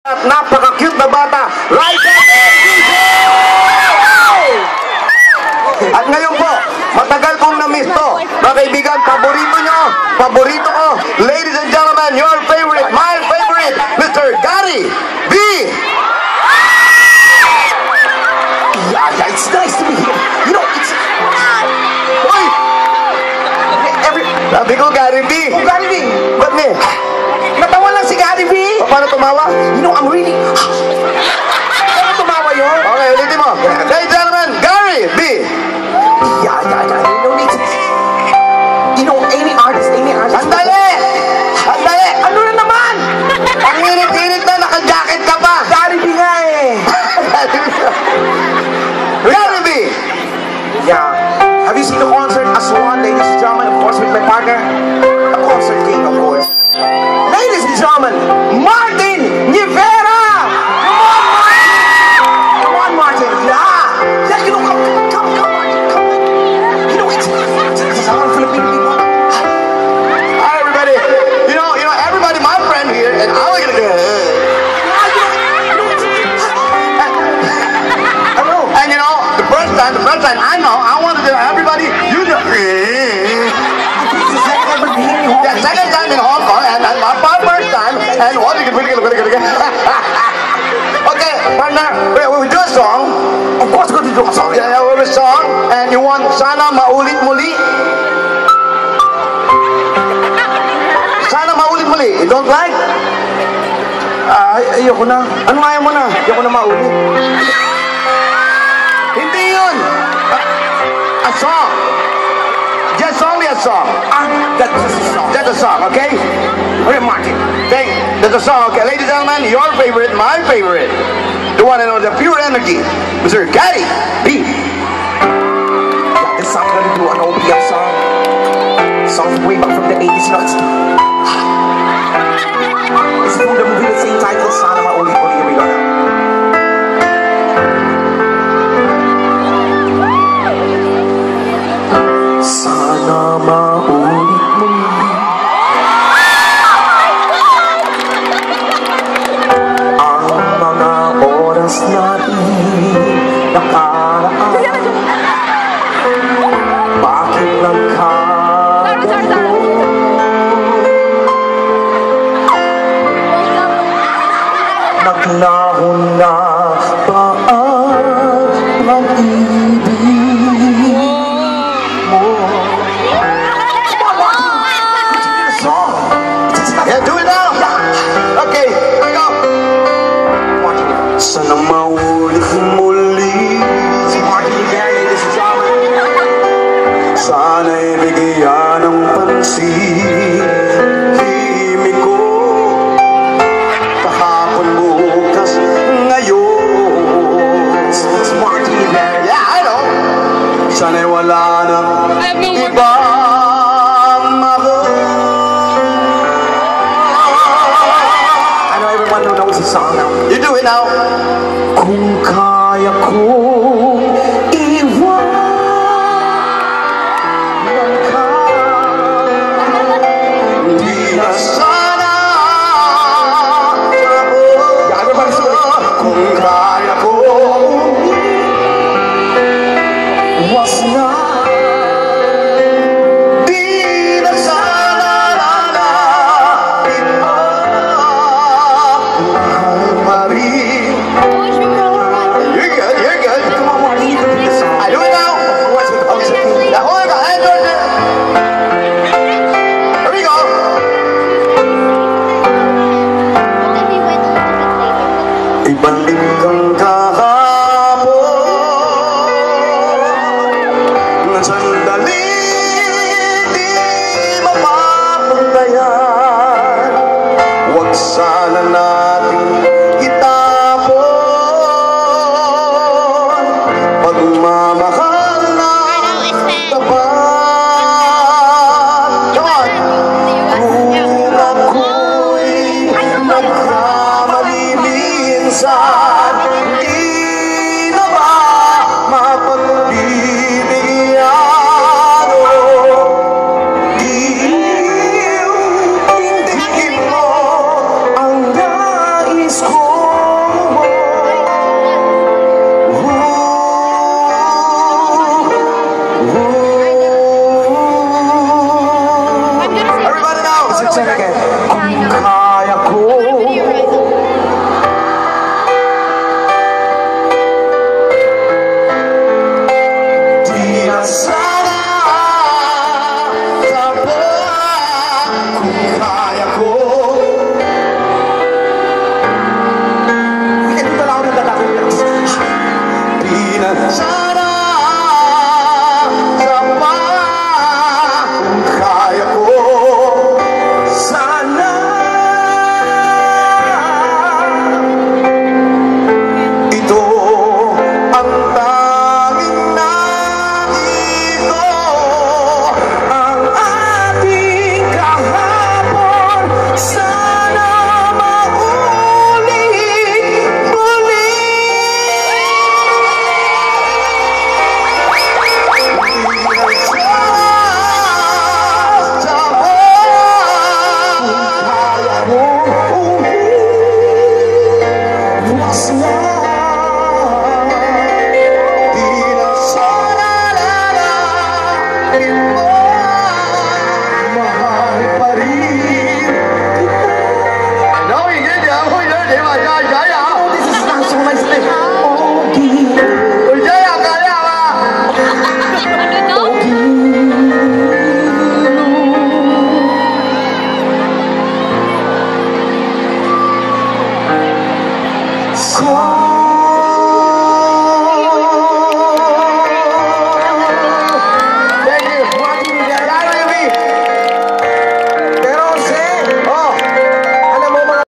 At napaka-cute na bata, Liza! At ngayon po, matagal kong na-miss to. Mga kaibigan, paborito nyo, paborito ko. Ladies and gentlemen, your favorite, my favorite, Mr. Gary B. Yeah, it's nice to be here. You know, it's... Uy! Sabi ko, Gary B. Oh, Gary B. Ba't me? Natawa lang si Gary B. Paano tumawa? You know, I'm really... Paano tumawa yun? Okay, ulitin mo. Ladies and gentlemen, Gary B. Yeah. No need to... You know, any artist... Sandali! Sandali! Ano na naman? Ang init-init na, naka-jacket ka pa! Gary B nga eh. Gary B. Yeah. Have you seen the concert Aswan, ladies and gentlemen? Of course, with my partner. The concert king, of course. Ladies and gentlemen, Martin Rivera! Come on, Martin. Yeah, you know, come, Martin, come. You know, it's a lot of Filipino people. Hi, everybody. You know, everybody, my friend here, and I'm gonna go. And you know, the first time, I wanted to, everybody, you know. Yeah, second time in Hong Kong, and my first time, and what are you gonna Okay, partner, we do a song. Of course, we're going to do a song. Yeah, we have a song, and you want Sana Maulit Muli. Sana Maulit Muli. You don't like? Ayoko na. Ano ayaw mo na? Ayoko na maulit. Hindi yun! A song! Just only a song. That's just a song. That's a song, okay? Okay, Martin. That's a song, okay? Ladies and gentlemen, your favorite, my favorite. The one and only, the pure energy, Mr. Gary B. Yeah, this song I'm gonna do an OPM song. Song way back from the 80s. You know, it's from the movie the same title, Sana Maulit Muli. Here we go now. Sana maulit muli ang mga oras natin nakaraan. Bakit nagkaganto? Nagnahon na ba ang pag-ibig mo? Yeah, do it now! Okay, here we go. Sana maulit muli si Martin Rivera, ladies and gentlemen. Sana'y bigyan ng pansin. Himig ko kahapon, bukas, ngayon. It's Martin Rivera. Yeah, I know. Sana'y wala nang ibang mahal. I know everyone knows the song now. You do it now. Kung kaya kong iwan ka, Di na sana yeah, everybody sing it. kung kaya ko. Was na Di na sana mahal pa rin. You're good, you're good. Come on, Martin, you can do this song. I do it now. What's with us? Yeah, hold on, hand on it. Here we go. Ibalik kang kahapon ng sandali di mapapagbayan. Huwag sana natin itapon pagmamahal na tapat. Come on! Kung ako'y nagkamali minsan, sana sa kaya ko. Sana Ito ang tanging nais ko. ang ating kahapon, sana maulit muli. Sa Kaya mong umiwas na. di na sana lalangin mo. Mahal pa rin. No, you get it. Oh, yeah, yeah, yeah, yeah, yeah. This is not so nice. Ogie, Jaya, kaya ba? so